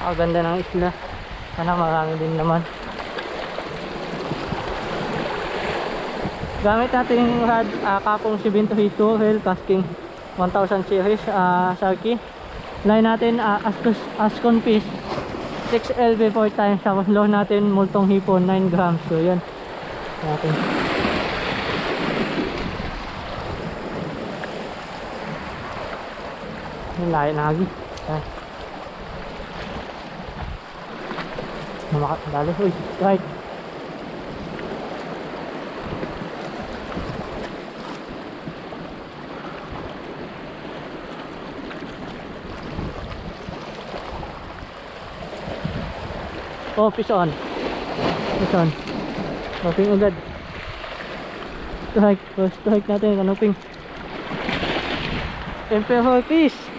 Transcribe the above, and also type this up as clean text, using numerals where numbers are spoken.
Napakaganda ng isla. Sana marami din naman. Gamit natin yung rad Kapong 7 Hito casting 1000 series Sharky. Line natin Ascon Fish 6 LB 4 times. Tapos low natin multong hipon 9 grams. So yan natin. Yung layo na lagi. Dali, uy, right. Oh, fish on. Fish on. Kanuping agad. Strike. First strike natin, kanuping. Emperor fish.